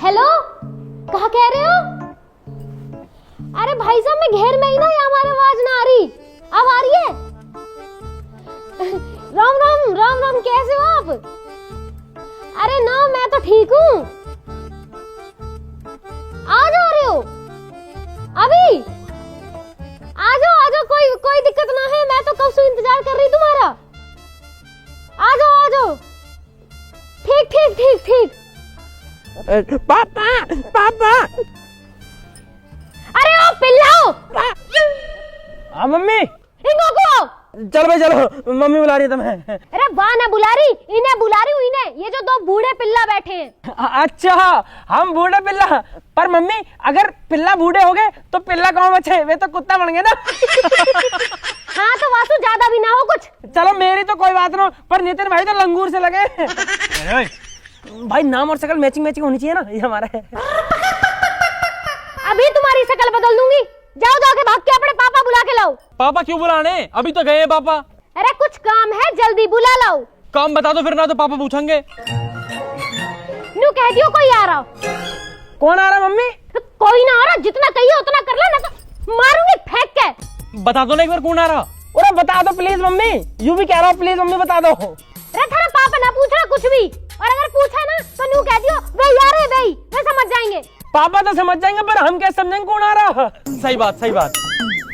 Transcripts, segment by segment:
Hello, कहा कह रहे हो? अरे भाई साहब मैं घेर में ही ना, हमारी आवाज ना आ रही। अब आ रही है? राम राम राम राम, कैसे हो आप? अरे ना, मैं तो ठीक हूँ। आ जा रहे हो अभी? आ जाओ, कोई दिक्कत ना है। मैं तो कब से इंतजार कर रही तुम्हारा। आ जाओ। ठीक। पापा अरे ओ पिल्लाओ, हाँ मम्मी, इनको को चलो भाई चलो, मम्मी बुला रही है तुम्हें। अरे वाह, ना बुला रही, इन्हें बुला रही हूँ, इन्हें। ये जो दो बूढ़े पिल्ला बैठे हैं। अच्छा, हम बूढ़े पिल्ला। पर मम्मी, अगर पिल्ला बूढ़े हो गए तो पिल्ला कौन बचे? वे तो कुत्ता बन गए ना। हाँ तो वासु, ज्यादा भी ना हो कुछ। चलो मेरी तो कोई बात ना, पर नितिन भाई तो लंगूर से लगे। भाई नाम और शक्ल मैचिंग होनी चाहिए ना, ये हमारा है। अभी तुम्हारी शक्ल बदल दूंगी। जाओ, जाके भाग के अपने पापा बुला के लाओ। पापा क्यों बुलाने? अभी तो गए पापा। अरे कुछ काम है, जल्दी बुला लाओ। काम बता दो फिर, ना तो पापा पूछेंगे। न्यू कह दियो कोई आ रहा। कौन आ रहा मम्मी? तो कोई ना आ रहा, जितना कहिए उतना कर ले, ना तो मारूंगी फेंक के। बता दो ना एक बार कौन आ रहा। अरे बता दो प्लीज मम्मी, यूं भी कह रहा हूँ, प्लीज मम्मी बता दो। अरे थारा पापा ना पूछ रहा कुछ भी, और अगर पूछा ना तो न्यू कह दियो वे यार है भाई, वे समझ जाएंगे। पापा तो समझ जाएंगे, पर हम कैसे समझेंगे कौन आ रहा? सही बात।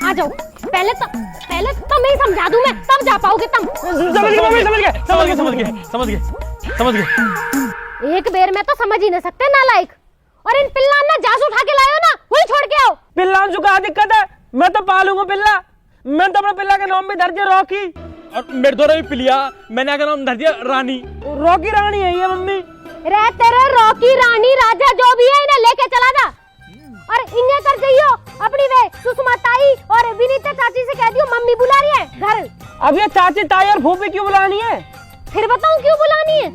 आ जाओ, पहले तो मैं समझा दूं, मैं तब जा पाओगे तुम। समझ गए। एक बेर में तो समझ ही नहीं सकते नालायक। और इन पिल्ला ना जास उठा के लायो ना, वही छोड़ के आओ। पिल्ला जो का दिक्कत है, मैं तो पालूंगा पिल्ला। मैं तो अपने पिल्ला के नाम भी धर दिया रॉकी। और मेरे द्वारा भी पिलिया, मैंने आगे नाम धर दिया रानी। रॉकी रानी है ये मम्मी। रे तेरे रॉकी रानी राजा जो भी है, इन्हें लेके चला जा। और इन्हें कर जाइयो अपनी वे सुषमा ताई और विनीता चाची से कह दियो मम्मी बुला रही है घर। अब ये चाची ताई और फूफी क्यों बुलानी है? फिर बताऊं क्यों बुलानी है?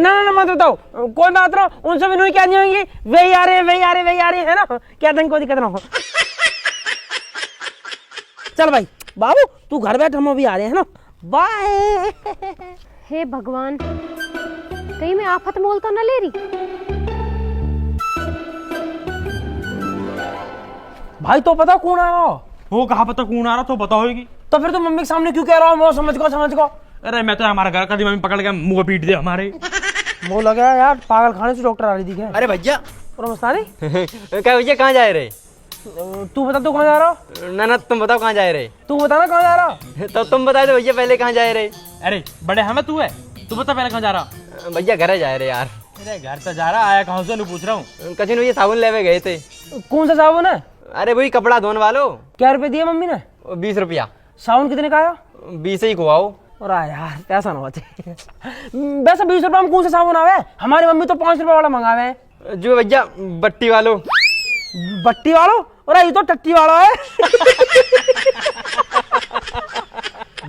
ना मत बताओ, कोई बात ना, उनसे भी नहीं कहनी होंगी। वे आ रहे है ना, क्या देंगे, कोई दिक्कत ना हो। चल भाई बाबू, तू घर बैठ, हम अभी आ रहे हैं ना। बाय। हे भगवान, कहीं मैं आफत मोल तो न ले रही। भाई तो पता कौन आ रहा? वो कहा पता कौन आ रहा, तो पता होगी। तो फिर तुम मम्मी के सामने क्यों कह रहा हो? समझ को। अरे मैं तो हमारा घर का मम्मी पकड़ के मुंह पीट दे हमारे। वो लगा यार, पागल खाने से डॉक्टर आ रही थी क्या? अरे भैया, क्या भैया कहाँ जा रहे? तू बता, तू कहाँ जा रहा? ना तुम बताओ कहाँ जा रहे? तू बता ना कहाँ जा रहा? तो तुम बता दो भैया पहले कहाँ जा रहे? अरे बड़े हमें तू है, तू बता पहले कहाँ जा रहा। भैया घर जा रहे यार। अरे घर तो जा रहा, आया कहाँ से पूछ रहा हूँ। कचिन भैया साबुन लेवे गए थे। कौन सा साबुन है? अरे वही कपड़ा धोने वालो। क्या रुपए दिए मम्मी ने? 20 रुपया। साबुन कितने का आया? 20 ही को आओ। और यार पैसा ना बचे। वैसे 20 रुपए में कौन सा साबुन आवे? हमारी मम्मी तो 5 रुपए वाला मंगावे। जो भैया बट्टी वालो। बट्टी वालों? और ये तो टट्टी वाला है।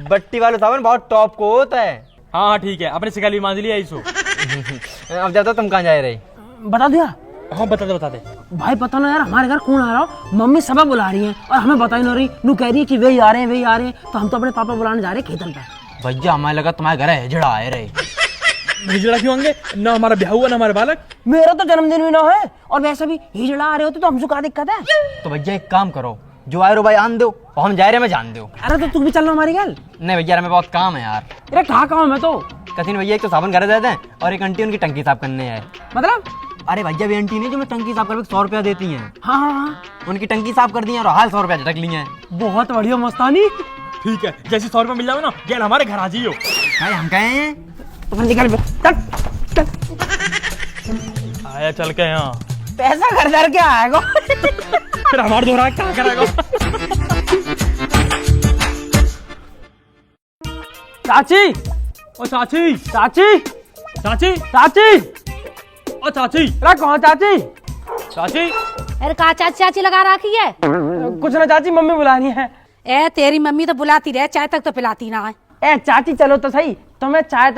बट्टी वालो साबुन बहुत टॉप को होता है। हाँ ठीक है, अपने शिकाली मान लिया इसो। अब जाता तुम कहाँ जा रहे? बता दिया? हाँ बता दे। भाई पता ना यार, हमारे घर कौन आ रहा हो? मम्मी सब बुला रही है और हमें बता ही नहीं रही। नू कह रही है कि वे आ रहे हैं। तो हम तो अपने पापा बुलाने जा रहे हैं खेतन पे। भैया हमें लगा तुम्हारे घर हिजड़ा आए रहे। हिजड़ा क्यों आएंगे? ना हमारा ब्याह हुआ ना हमारे बालक। मेरा तो जन्मदिन भी ना है, और वैसे भी हिजड़ा आ रहे होते तो हमसे क्या दिक्कत है? तो भैया एक काम करो, जो आए रो भाई आन दो और हम जा रहे मैं जान दो। अरे तो तू भी चलना हमारी गल। नहीं भैया हमें बहुत काम है यार। अरे कहाँ काम है? तो कथिन भैया एक तो साबुन घर देते हैं और एक आंटी उनकी टंकी साफ करने है। मतलब? अरे भैया भी आंटी ने जो मैं टंकी साफ करके 100 रुपया देती हैं। हाँ, उनकी टंकी साफ कर दी है और हाल 100 रुपया झटक लिए हैं। बहुत बढ़िया मस्तानी। ठीक है, जैसे 100 रुपया मिल जाओ ना, गेल हमारे घर आ जाइयो। भाई हम कहे हैं तो निकल आया चल के यहाँ। पैसा घर घर के आएगा। फिर हमारे दोहरा क्या करेगा? चाची, ओ चाची। ओ चाची। अरे कहाँ चाची? अरे कहा चाची लगा रखी है? कुछ ना चाची, मम्मी बुलानी है। ए तेरी मम्मी तो बुलाती रहे, चाय तक तो पिलाती ना है। ए चाची चलो तो सही, तो मैं चाय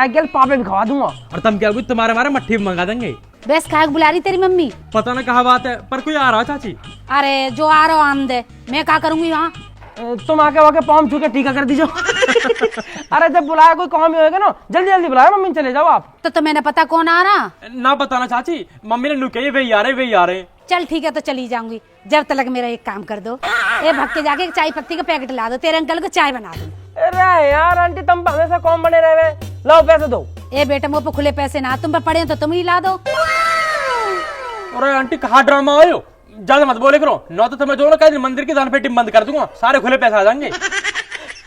के पापे भी खवा दूंगा। और तुम क्या तुम्हारे हमारे मट्ठी में मंगा देंगे। बेस खाए बुला रही तेरी मम्मी? पता ना कहाँ बात है, पर कोई आ रहा चाची। अरे जो आ रहा आम दे, मैं क्या करूंगी वहाँ? तुम आके वाके पाँव छू के टीका कर दीजिए। अरे जब बुलाया कोई काम ही होएगा ना, जल्दी जल्दी बुलाया मम्मी, चले जाओ आप। तो मैंने पता कौन आ रहा। ना बताना चाची, मम्मी ने नुके वे आ रहे। चल ठीक है तो चली जाऊंगी, जब तक मेरा एक काम कर दो, ए भग के जाके चाय पत्ती का पैकेट ला दो, तेरे अंकल को चाय बना दो। अरे यार आंटी, तुम हमेशा कौन बने रहे, लाओ पैसे दो। ए बेटा मुँह पे खुले पैसे ना, तुम पे पड़े तो तुम ही ला दो। अरे आंटी कहाँ ड्रामा आयो, ज्यादा मत बोले करो, न तो तुम्हें दोनों कह मंदिर की दान पेटी बंद कर दूंगा, सारे खुले पैसे आ जाएंगे।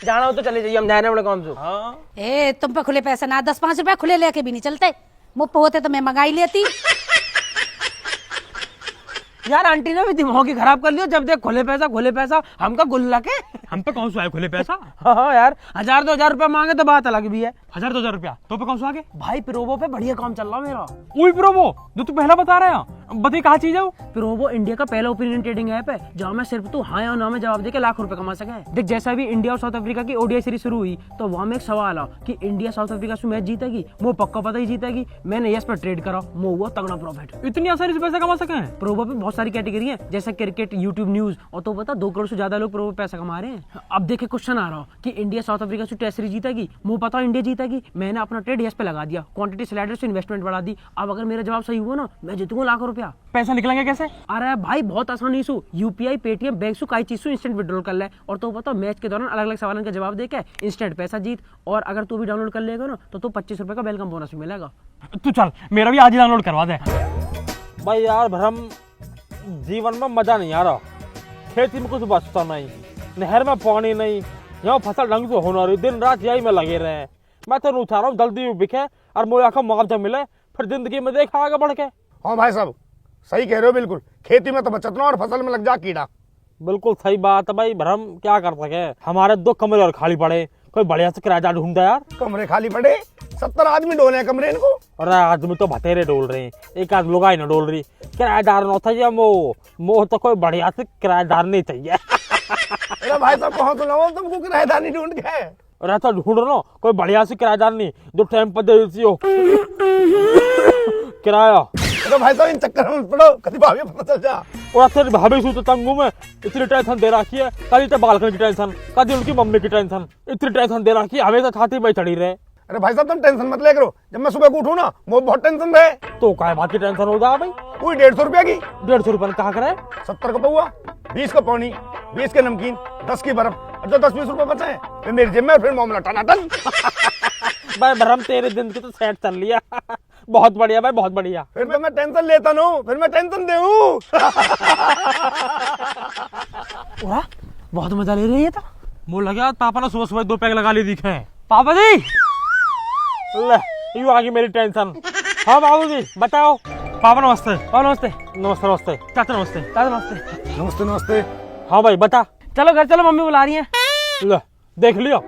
जाना हो तो चले जाइए, हम जा रहे हैं बड़े काम से। हाँ। ए तुम पे खुले पैसे ना, 10-5 रुपए खुले लेके भी नहीं चलते, मुँह पे होते तो मैं मंगाई लेती। यार आंटी ने भी दिमाग ही खराब कर लिया, जब देख खुले पैसा, हमका गुल्ला के। हम पे कौन सा है खुले पैसा? हाँ यार, 1000-2000 रुपया मांगे तो बात अलग भी है। 1000-2000 रुपया तो पे कौन सा आगे? भाई प्रोवो पे बढ़िया काम चल रहा मेरा। वही प्रोमो जो तू पहला बता रहा है, बताइए कहाँ चीज है वो? प्रोवो इंडिया का पहला ओपिनियन ट्रेडिंग ऐप है, जहाँ में सिर्फ तू हाँ या ना में जवाब देके लाख रुपए कमा सके। देख जैसा भी इंडिया और साउथ अफ्रीका की ओडीआई सीरीज शुरू हुई, तो वहाँ में एक सवाल आ कि इंडिया साउथ अफ्रीका से मैच जीतेगी, वो पक्का पता ही जीतेगी। मैंने यस पर ट्रेड करा, वो हुआ तगड़ा प्रॉफिट। इतनी आसानी से पैसा कमा सके हैं? प्रोवो पे बहुत सारी कैटेगरी है, जैसे क्रिकेट, यूट्यूब, न्यूज, और तो पता 2 करोड़ से ज्यादा लोग प्रोवो पे पैसा कमा रहे हैं। अब देखे क्वेश्चन आ रहा कि इंडिया साउथ अफ्रीका से टेस्ट सीरीज जीतेगी, मुझे पता इंडिया जीतेगी, मैंने अपना ट्रेड यस पे लगा दिया, क्वांटिटी स्लाइडर से इन्वेस्टमेंट बढ़ा दी। अब अगर मेरा जवाब सही हुआ ना, मैं जीतूंगा लाखों रुपया। पैसा निकलेंगे कैसे? अरे भाई बहुत आसानी से, यूपीआई, पेटीएम, बैंक से कई चीज से इंस्टेंट विड्रॉल कर ले, और तो पता मैच के दौरान अलग अलग सवालों का जवाब देके इंस्टेंट पैसा जीत। और अगर तू भी डाउनलोड कर लेगा ना, तो 25 रुपए का वेलकम बोनस भी मिलेगा। तू चल मेरा भी आज ही डाउनलोड करवा दे। भाई यार भरम, जीवन में मजा नहीं आ रहा, खेती में कुछ बचता नहीं, नहर में पानी नहीं, यहाँ फसल ढंग से होना रही, दिन रात यही में लगे रहे हैं। मैं तो नहीं चाह रहा हूँ जल्दी बिके और मुझे आखिर मुआवजा मिले, फिर जिंदगी में देखा आगे बढ़ के। हाँ भाई साहब सही कह रहे हो, बिल्कुल खेती में तो बचत ना और फसल में लग जा कीड़ा। बिल्कुल सही बात है भाई भरम, क्या कर सके, हमारे 2 कमरे और खाली पड़े, कोई बढ़िया से किराएदार ढूंढा यार। कमरे खाली पड़े, 70 आदमी डोले हैं कमरे इनको। अरे आदमी तो बतेरे डोल रहे हैं, एक आध लोग न डोल रही, किराएदार न था मोह तो कोई बढ़िया से किराएदार नहीं चाहिए। अरे भाई साहब कहाँ तो लगाओ तुमको किराएदार नहीं ढूंढ के। अरे तो ढूंढ रहा कोई बढ़िया से किराएदार नहीं, जो टाइम पर दे देती हो किराया। अरे भाई साहब इन चक्कर में पड़ो, कभी भाभी पता चल जा। और तेरी भाभी सू तो तंगू में इतनी टेंशन दे रखी है, कल तो बालकन की टेंशन, कल उनकी मम्मी की टेंशन, इतनी टेंशन दे रखी है, हमेशा छाती में चढ़ी रहे। अरे भाई साहब तुम टेंशन मत ले करो, जब मैं सुबह को उठूं ना मुझे बहुत टेंशन रहे। तो काय बात की टेंशन हो जा भाई? कोई 150 रुपया की। 150 रुपए कहा करे? 70 का पौआ, 20 का पानी, 20 के नमकीन, 10 की बर्फ, और जो 10-20 रुपए बचे हैं फिर मेरी जेब में, फिर मामला टनाटन। भाई भरम तेरे दिन की तो सेट चल लिया। बहुत बढ़िया भाई, बहुत बढ़िया। फिर तो मैं टेंशन लेता ना, फिर मैं टेंशन देऊं। बहुत मजा ले रही है। तो मुझे लगा पापा ने सुबह सुबह 2 पैक लगा ली दिखे। पापा जी, ले यू आ गई मेरी टेंशन। हाँ बाबू जी बताओ। पापा नमस्ते। पापा नमस्ते। नमस्ते नमस्ते। चाचा नमस्ते। दादा नमस्ते। नमस्ते नमस्ते। हाँ भाई बता। चलो घर चलो, मम्मी बुला रही है। ले देख लियो,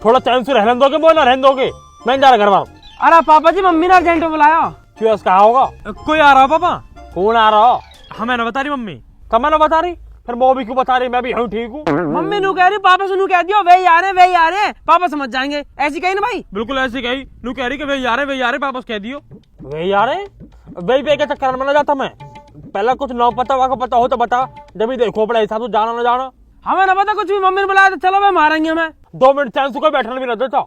थोड़ा चैन से रहने दोगे, बोल ना रहने दोगे, मैं जा रहा घर वालों। अरे पापा जी मम्मी ने अर्जेंट बुलाया। क्यों कहा होगा? कोई आ रहा पापा? कौन आ रहा? हमें ना बता रही मम्मी। कब ना बता रही? फिर वो भी क्यों बता रही? मैं भी हूँ ठीक हूँ। मम्मी नू कह रही, पापा से नू कह दियो वे आ रहे हैं, पापा समझ जाएंगे। ऐसी कही ना भाई? बिल्कुल ऐसी कही, नू कह रही कि वे आ रहे पापा से कह दियो। वे आ रहे वे पे के चक्कर में ना जाता मैं, पहले कुछ ना पता वहाँ पता हो तो बता, जब भी देखो बड़ा हिसाब से जाना ना जाना। हमें ना पता कुछ भी, मम्मी ने बुलाया तो चलो मैं मारेंगे हमें। 2 मिनट चैन से कोई बैठने भी ना देता।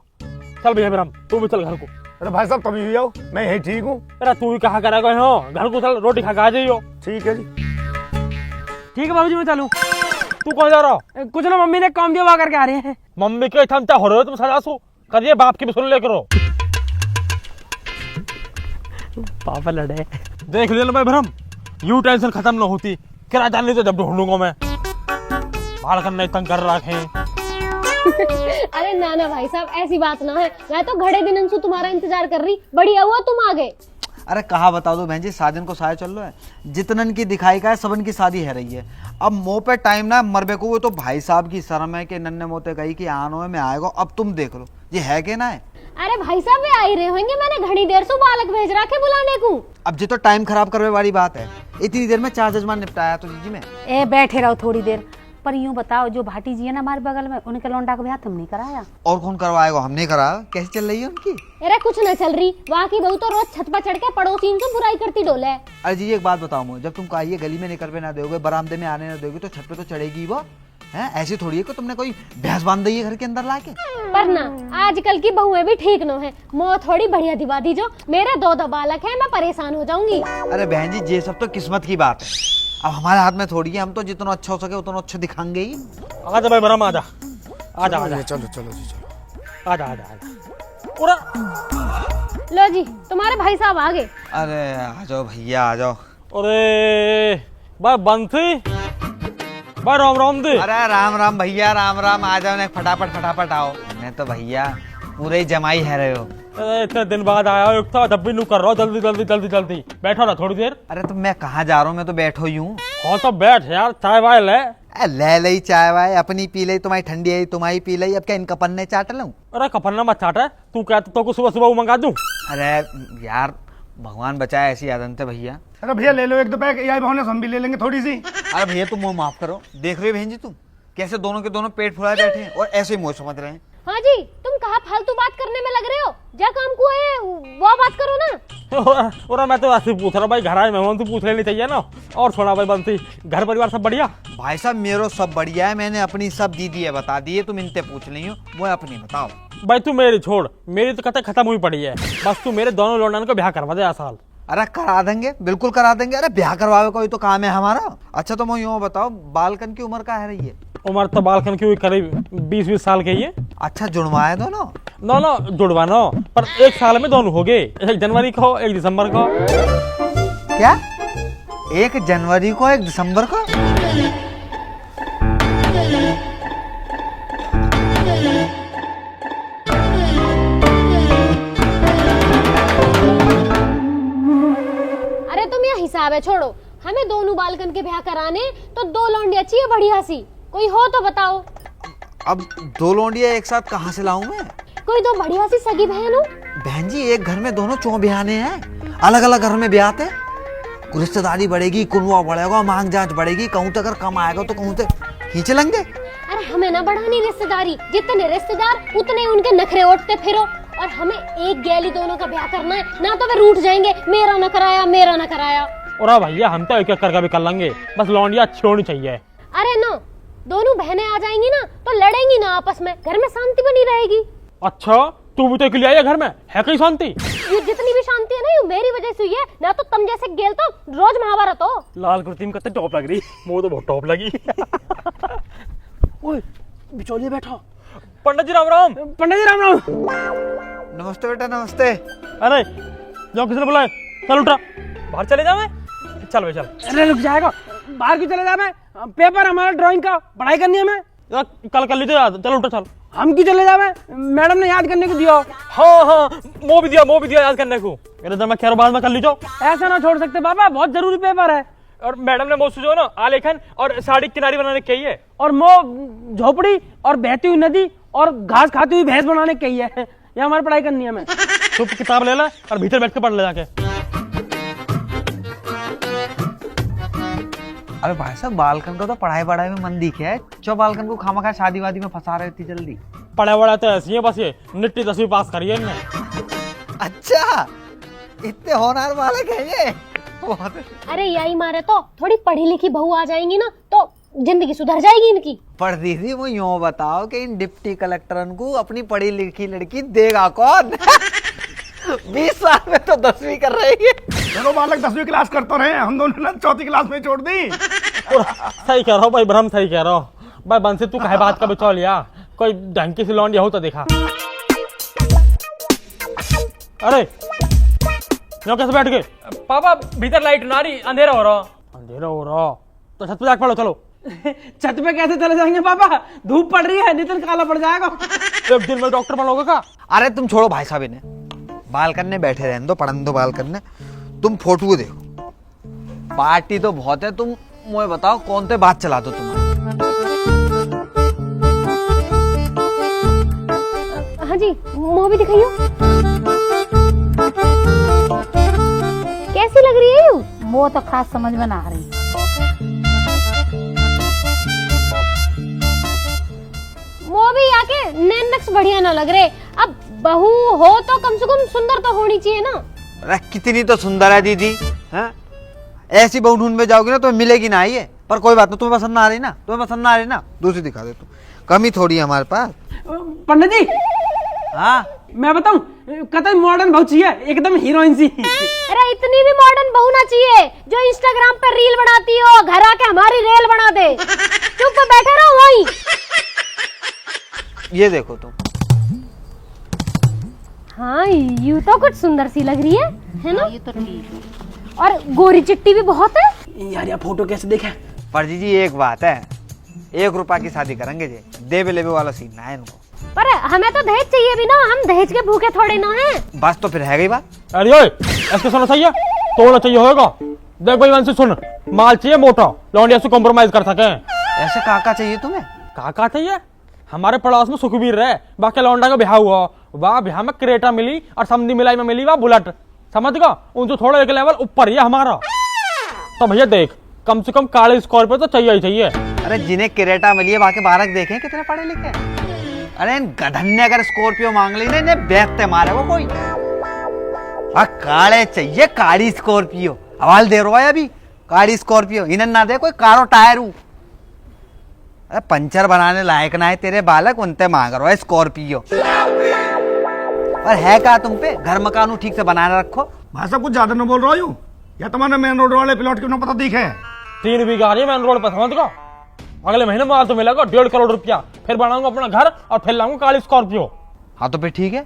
चल भैया मेरा, तू भी चल घर को। अरे भाई साहब कभी भी आओ, मैं यही ठीक हूँ। अरे तू ही कहा करेगा घर को, चल रोटी खा के आ जाइयो। ठीक है जी। ठीक है बाबूजी मैं चलूं। तू कहाँ जा रहा? कुछ ना, मम्मी ने काम दिया वहाँ करके आ रहे हैं। मम्मी के थमता हो रहे हो तुम सजा सो करिए, बाप की भी सुन ले करो। पापा लड़े। देख ले भाई भरम, यू टेंशन खत्म ना होती, किराएदार नहीं तो जब ढूंढूंगा मैं, बाल करने तंग कर रखे। अरे ना भाई साहब ऐसी बात ना है, मैं तो घड़े दिन से तुम्हारा इंतजार कर रही, बढ़िया हुआ तुम आ गए। अरे कहा बता दो बहन जी, शादी को साया चल रहा है, जितनन की दिखाई का है सबन की शादी है रही है। अब मुँह पे टाइम ना मरबे को, वो तो भाई साहब की शर्म है कि नन्ने मोते गई कि आनो में आएगा। अब तुम देख लो ये है कि ना है। अरे भाई साहब वे आ ही रहे होंगे, मैंने घड़ी देर से बालक भेज रखे बुलाने को। अब जी तो टाइम खराब करने वाली बात है, इतनी देर में 4 जजमान निपटाया तो जी में। ए बैठे रहो थोड़ी देर, पर यूं बताओ जो भाटी जी है ना हमारे बगल में, उनके लौंडा का ब्याह तुम नहीं कराया? और कौन करवाएगा, हमने करा। कैसे चल रही है उनकी? अरे कुछ न चल रही, वहाँ की बहू तो रोज छत पर चढ़ के पड़ोसी से बुराई करती डोले। अरे जी एक बात बताओ मुझे, जब तुम कहिए गली में निकल पे ना दोगे, बरामदे में आने ना दोगे, तो छत पे तो चढ़ेगी वो। है ऐसी थोड़ी है कि तुमने कोई भैंस बांध दी है घर के अंदर लाके। पर ना आजकल की बहुएं भी ठीक न है, मोह थोड़ी बढ़िया दिवा दी जो। मेरे 2 बालक हैं, मैं परेशान हो जाऊंगी। अरे बहन जी ये सब तो किस्मत की बात है, अब हमारे हाथ में थोड़ी है, हम तो जितना अच्छा हो सके उतना अच्छा दिखाएंगे ही। आजा भाई ब्रह्म आजा आजा आजा चलो चलो जी चलो। आजा आजा आजा। पूरा लो जी तुम्हारे भाई साहब आ गए। अरे आ जाओ भैया आ जाओ। अरे भाई बंसी, भाई राम राम दे। अरे राम राम भैया राम राम, आ जाओ ना फटाफट फटाफट आओ। मैं तो भैया पूरे ही जमाई है रहे हो। अरे इतने दिन बाद आया हो, एक तो जब भी नू कर रहा हूँ, जल्दी जल्दी जल्दी जल्दी बैठो ना थोड़ी देर। अरे तो मैं कहाँ जा रहा हूँ, मैं तो बैठो ही हूँ। हाँ तो बैठ यार, चाय वाय ले। ले लई चाय वाय, अपनी पी लई, तुम्हारी ठंडी आई तुम्हारी पी लई, अब क्या इनका पन्ने चाट लूं। अरे कपन्ना मत चाट है, तू कहता तो सुबह सुबह वो मंगा दूं। अरे यार भगवान बचाए ऐसी आदत है भैया। अरे भैया ले लो 1-2 पैक, यही बहाने से हम भी ले लेंगे थोड़ी सी। अरे भैया तुम मुझे माफ करो, देख रहे हो बहन जी तुम कैसे दोनों के दोनों पेट फुलाए बैठे हैं और ऐसे ही मुझे समझ रहे हैं। हाँ जी तुम कहाँ फालतू बात करने में लग रहे हो, जा काम को है वो बात करो ना। और मैं तो ऐसे पूछ रहा हूँ भाई, घर आए मेहमान तो पूछ लेनी चाहिए ना। और छोड़ा भाई बंसी, घर परिवार सब बढ़िया? भाई साहब मेरो सब बढ़िया है, मैंने अपनी सब दीदी है बता दी है, तुम इनते पूछ ली हो, वो अपनी बताओ। भाई तू मेरी छोड़, मेरी तो कथा खत्म हुई पड़ी है, बस तू मेरे दोनों लौंडन को ब्याह करवा दे इस साल। अरे करा देंगे, बिल्कुल करा देंगे। अरे ब्याह करवावे कोई तो काम है हमारा। अच्छा तो मैं यूँ बताओ बालकन की उम्र क्या है रही है? उम्र तो बालकन की हुई करीब 20-20 साल के ही है। अच्छा जुड़वाए दोनों? दोनों जुड़वाना, पर 1 साल में दोनों हो गए, 1 जनवरी को 1 दिसंबर को। क्या 1 जनवरी को 1 दिसंबर को? अरे तुम यह हिसाब है छोड़ो, हमें दोनों बालकन के ब्याह कराने तो 2 लौंडिया चाहिए बढ़िया सी, कोई हो तो बताओ। अब 2 लौंडिया एक साथ कहाँ से लाऊं मैं? कोई 2 बढ़िया सी सगी बहन हो। बहन जी एक घर में दोनों चौ ब्याहने हैं, अलग अलग घर में ब्याह थे, रिश्तेदारी बढ़ेगी, कुनवा बढ़ेगा, मांग जांच बढ़ेगी, कहूँ तो अगर कम आएगा तो कहूँ तो खींच लेंगे। अरे हमें ना बढ़ानी रिश्तेदारी, जितने रिश्तेदार उतने उनके नखरे ओटते फिरो, और हमें एक गैली दोनों का ब्याह करना है, ना तो वे रूठ जाएंगे मेरा न कराया मेरा न कराया। और भैया हम तो एक एक करके भी कर लेंगे, बस लौंडिया अच्छी होनी चाहिए। अरे नो, दोनों बहनें आ जाएंगी ना तो लड़ेंगी ना आपस में, घर में शांति बनी रहेगी। अच्छा तू भी तो अकेली आई है घर में, है कहीं शांति? ये जितनी भी शांति है ना ये मेरी वजह से हुई है, ना तो तुम जैसे गेल तो रोज महाभारत हो। लाल कुर्ती में कितने टॉप लग रही, मुझे तो बहुत टॉप लगी। ओए बिचौलिया बैठा। पंडित जी राम राम। पंडित जी राम राम। नमस्ते बेटा नमस्ते। अरे जाओ, किसने बुलाया? चल उठा, बाहर चले जा। मैं चल भाई चल। अरे रुक जाएगा, बाहर क्यों चले जा? मैं पेपर हमारा ड्राइंग का, पढ़ाई करनी है हमें। यार कल कर लीजिए याद, चल उठा चल। हम क्यों चले जावे? मैडम ने याद करने को दिया। हाँ हाँ वो भी दिया याद करने को। मेरे जब मैं खैर बाद में कर लीजिए। ऐसा ना छोड़ सकते बाबा, बहुत जरूरी पेपर है। और मैडम ने जो ना आलेखन और साड़ी किनारी बनाने की है, और झोपड़ी और बहती हुई नदी और घास खाती हुई भैंस बनाने की है। ये हमारी पढ़ाई करनी है हमें। तो किताब ले ला और भीतर बैठ के पढ़ ले जाके। अरे भाई साहब बालकन का तो पढ़ाई वढ़ाई में मन दिखे है, जो बालकन को खामा खा शादी वादी में फंसा रहे इतनी जल्दी। पढ़ा वढ़ा तो ऐसी है, बस ये निट्टी 10वीं पास करी है इनने। अच्छा इतने होनहार बालक है ये। अरे यही मारे तो थोड़ी पढ़ी लिखी बहू आ जाएंगी ना तो जिंदगी सुधर जाएगी इनकी। पर दीदी वो यूँ बताओ कि इन डिप्टी कलेक्टरन को अपनी पढ़ी लिखी लड़की देगा कौन? 20 साल में तो 10वीं कर रही है। दोनों बालक 10वीं क्लास करते रहे, हम दोनों ने 4थी क्लास में छोड़ दी। सही कह रहा हूँ भाई ब्रह्म, सही कह रहा हूँ भाई। बंसी तू कहे बात का बचा लिया, कोई ढंग की सी लौंडिया हो तो देखा। अरे यहाँ कैसे बैठ गए? पापा भीतर लाइट ना रही, अंधेरा हो रहा। अंधेरा हो रहा तो छत पे जाके पढ़ो। चलो। छत पे कैसे चले जाएंगे पापा, धूप पड़ रही है, नितिन काला पड़ जाएगा। एक दिन में डॉक्टर बनोगे का? अरे तुम छोड़ो भाई साहब, इन्हें बालकन में बैठे रहने दो, पढ़ने दो बालकन में। तुम फोटो देखो, पार्टी तो बहुत है। तुम मुझे बताओ कौन से बात चला दो तुम्हारे? हाँ जी मुँह भी दिखाइयो, कैसी लग रही है यू? वो तो खास समझ में ना आ रही। वो भी आके नैन नक्श बढ़िया ना लग रहे। अब बहू हो तो कम से कम सुंदर तो होनी चाहिए ना। अरे कितनी तो सुंदर है दीदी, हैं? ऐसी बहू ढूंढ में जाओगी ना तो मिलेगी ना ये। पर कोई बात नहीं, तुम्हें पसंद ना आ रही ना, तुम्हें पसंद ना आ रही ना, दूसरी दिखा दे तू, कमी थोड़ी है हमारे पास। पंडित जी हाँ मैं बताऊं, कतई मॉडर्न बहुत चाहिए, एकदम हीरोइन सी। अरे इतनी भी मॉडर्न बहू ना चाहिए जो इंस्टाग्राम पर रील बनाती हो, घर आके हमारी रेल बना दे। चुप बैठे रहो वहीं। ये देखो तुम। हाँ यू तो कुछ सुंदर सी लग रही है ना? ये तो ठीक है। और गोरी चिट्टी भी बहुत है। यार ये फोटो कैसे देखे? पर जी एक बात है, 1 रुपया की शादी करेंगे जी, देवे लेवे वाला सीन ना है इनको। पर हमें तो दहेज चाहिए भी ना, हम दहेज के भूखे थोड़े ना हैं। बस तो फिर है गई बात। अरे ओए, ऐसे सुनना चाहिए, तोड़ना चाहिए होगा। देख भाई वंशी सुन, माल चाहिए मोटा, लौंडिया से कॉम्प्रोमाइज कर सके। ऐसे काका चाहिए तुम्हें? काका चाहिए? हमारे पड़ोस में सुखबीर रहे, बाकी लौंडा का ब्याह हुआ, वाह ब्याह में क्रेटा मिली और समधी मिलाई में मिली वाह बुलेट, समझ गया? उनसे थोड़ा एक लेवल ऊपर ही है हमारा। तो भैया देख, कम से कम काले स्कॉर्पियो तो चाहिए ही चाहिए। अरे जिन्हें क्रेटा मिली है बाकी बालक देखे कितने पढ़े लिखे। अरे इन गधन ने अगर स्कॉर्पियो मांग ली ना, इन्हें बेचते मारे वो कोई। काले चाहिए, काली स्कॉर्पियो। हवाल दे रहा है अभी, काली स्कॉर्पियो। इन्हें ना दे कोई कारो टायर। अरे पंचर बनाने लायक ना है तेरे बालक, उनते मांग रहा है स्कॉर्पियो। और है क्या तुम पे? घर मकान ठीक से बनाने रखो। भाई साहब कुछ ज्यादा न बोल रहा हूँ, या तुम्हारे मेन रोड वाले प्लॉट क्यों ना पता दिखे? 3 बीघा है मेन रोड पर, समझ गया? अगले महीने माल तो मिलेगा 1.5 करोड़ रुपया, फिर बनाऊंगा अपना घर और फिर लाऊंगा काली स्कॉर्पियो। हाँ तो फिर ठीक है,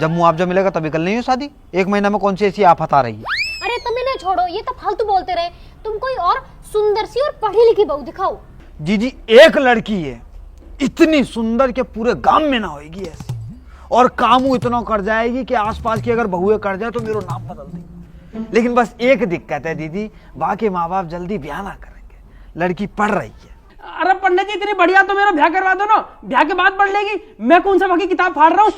जब मुआवजा मिलेगा तभी कर लेंगे शादी। 1 महीने में कौन सी ऐसी आफत आ रही है? अरे तुम इन्हें छोड़ो, ये तो फालतू बोलते रहे। तुम कोई और सुंदर सी और पढ़ी लिखी बहू दिखाओ। जी एक लड़की है इतनी सुंदर कि पूरे गांव में ना होगी ऐसी, और कामू इतना कर जाएगी कि आसपास की अगर बहुएं कर जाए तो मेरा नाम बदल देगी। लेकिन बस एक दिक्कत है दीदी, बाकी माँ बाप जल्दी ब्याह ना करेंगे, लड़की पढ़ रही है। अरे पंडित जी इतनी बढ़िया तो मेरा ब्याह करवा दो ना, ब्याह के बाद पढ़ लेगी। मैं कौन सा बाकी किताब फाड़ रहा हूँ?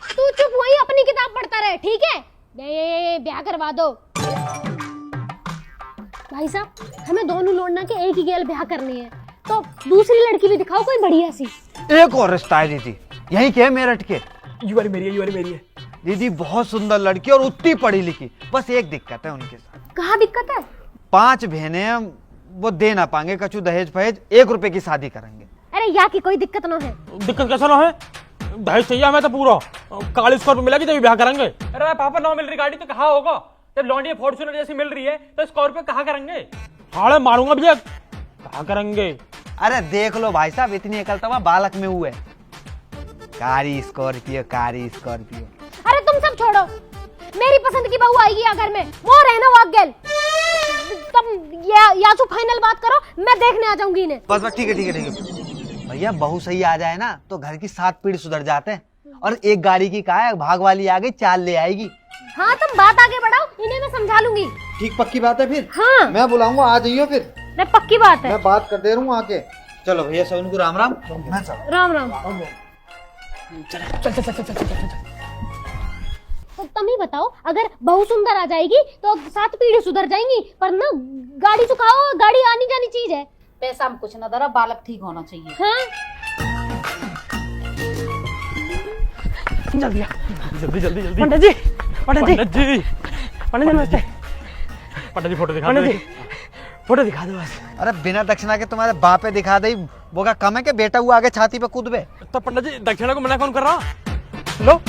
तू चुप वही अपनी किताब पढ़ता रहे, ठीक है? ये ब्याह करवा दो। भाई साहब हमें दोनों लौंडा के एक ही गेल ब्याह करनी है, तो दूसरी लड़की भी दिखाओ कोई बढ़िया सी। एक और रिश्ता है दीदी, यही के मेरठ के। यू वाली मेरी है, यू वाली मेरी है। दीदी बहुत सुंदर लड़की और उतनी पढ़ी लिखी, बस एक दिक्कत है उनके साथ। कहाँ दिक्कत है? 5 बहनें, वो दे ना पाएंगे कछु दहेज फहेज, 1 रुपए की शादी करेंगे। अरे यहाँ की कोई दिक्कत ना है। दिक्कत कैसा ना है? दहेज चाहिए हमें तो पूरा, काली स्कॉर्पियो मिलेगी तभी ब्याह करेंगे। अरे पापा 9 मिल रही गाड़ी तो कहाँ होगा? जब लौंडिया फॉर्च्यूनर जैसी मिल रही है तो स्कॉर्पियो कहाँ करेंगे? हाड़े मारूंगा भैया, कहाँ करेंगे? अरे देख लो भाई साहब, इतनी अकल तो बालक में हुए। कारी स्कॉर्पियो, कारी स्कॉर्पियो। अरे तुम सब छोड़ो, मेरी पसंद की बहू आएगी अगर में वो रहना वाक गेल। तुम या तो फाइनल बात करो, मैं देखने आ जाऊंगी इन्हें। बस ठीक है ठीक है ठीक है भैया, बहू सही आ जाए ना तो घर की 7 पीढ़ी सुधर जाते हैं। और एक गाड़ी की का है, भाग वाली आ गई, 4 ले आएगी। हाँ तुम बात आगे बढ़ाओ, इन्हें मैं समझा लूंगी। ठीक पक्की बात है फिर? हाँ मैं बुलाऊंगा, आ जाइयो फिर। नहीं पक्की बात है। मैं बात कर दे रहा हूँ आके। चलो भैया सब को राम राम। मैं चल। राम राम। तो तुम ही बताओ, अगर बहू सुंदर आ जाएगी तो 7 पीढ़ी सुधर जाएंगी, पर ना गाड़ी चुकाओ, गाड़ी आनी जानी चीज है। पैसा में कुछ ना दरा, बालक ठीक होना चाहिए। हाँ जल्दी आ। जल्दी जल्दी जल्दी। पंडित जी, पंडित जी, पंडित जी, पंडित जी नमस्ते। पंडित जी फोटो दिखा पंडित दो। जी फोटो दिखा दो बस। अरे बिना दक्षिणा के तुम्हारे बापे दिखा दे, वो क्या कम है कि बेटा हुआ आगे छाती पे कूद बे। तो पंडित जी दक्षिणा को मना कौन कर रहा? लो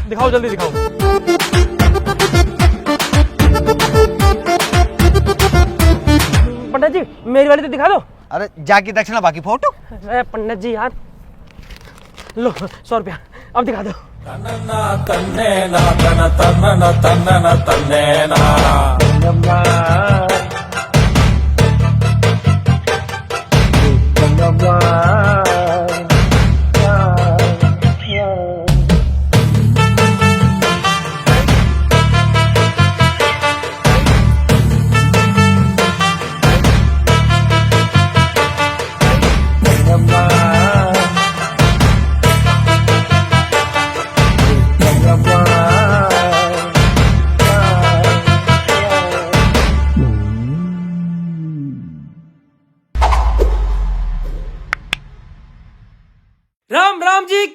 दिखाओ, जल्दी दिखाओ। पंडित जी मेरी वाली तो दिखा दो। अरे जाकी दक्षिणा बाकी फोटो। अरे पंडित जी यार, लो 100 रुपया, अब दिखा दो।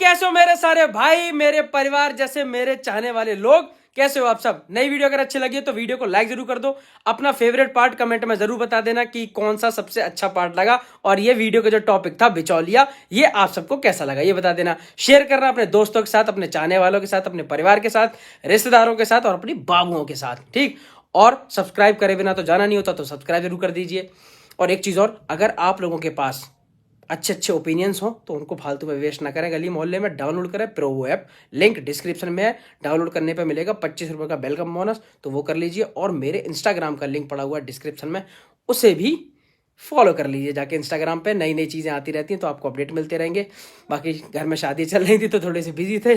कैसे हो मेरे सारे भाई, मेरे परिवार जैसे मेरे चाहने वाले लोग, कैसे हो आप सब। नई वीडियो अगर अच्छी लगी है तो वीडियो को लाइक जरूर कर दो। अपना फेवरेट पार्ट कमेंट में जरूर बता देना कि कौन सा सबसे अच्छा पार्ट लगा, और ये वीडियो का जो टॉपिक था बिचौलिया, ये आप सबको कैसा लगा ये बता देना। शेयर करना अपने दोस्तों के साथ, अपने चाहने वालों के साथ, अपने परिवार के साथ, रिश्तेदारों के साथ और अपनी बाबुओं के साथ, ठीक। और सब्सक्राइब करे बिना तो जाना नहीं होता, तो सब्सक्राइब जरूर कर दीजिए। और एक चीज और, अगर आप लोगों के पास अच्छे अच्छे ओपिनियंस हो तो उनको फालतू में वेस्ट ना करें, गली मोहल्ले में डाउनलोड करें प्रोवो ऐप, लिंक डिस्क्रिप्शन में है। डाउनलोड करने पे मिलेगा 25 रुपए का वेलकम बोनस, तो वो कर लीजिए। और मेरे इंस्टाग्राम का लिंक पड़ा हुआ है डिस्क्रिप्शन में, उसे भी फॉलो कर लीजिए जाके। इंस्टाग्राम पे नई नई चीज़ें आती रहती हैं तो आपको अपडेट मिलते रहेंगे। बाकी घर में शादी चल रही थी तो थोड़े से बिजी थे,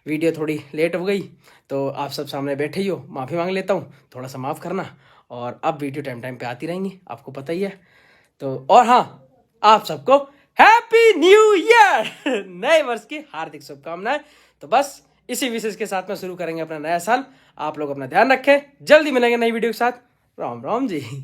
वीडियो थोड़ी लेट हो गई, तो आप सब सामने बैठे ही हो, माफ़ी मांग लेता हूँ, थोड़ा सा माफ़ करना। और अब वीडियो टाइम टाइम पे आती रहेंगी, आपको पता ही है। तो और हाँ, आप सबको हैप्पी न्यू ईयर, नए वर्ष की हार्दिक शुभकामनाएं। तो बस इसी विशेष के साथ में शुरू करेंगे अपना नया साल। आप लोग अपना ध्यान रखें, जल्दी मिलेंगे नई वीडियो के साथ। राम राम जी।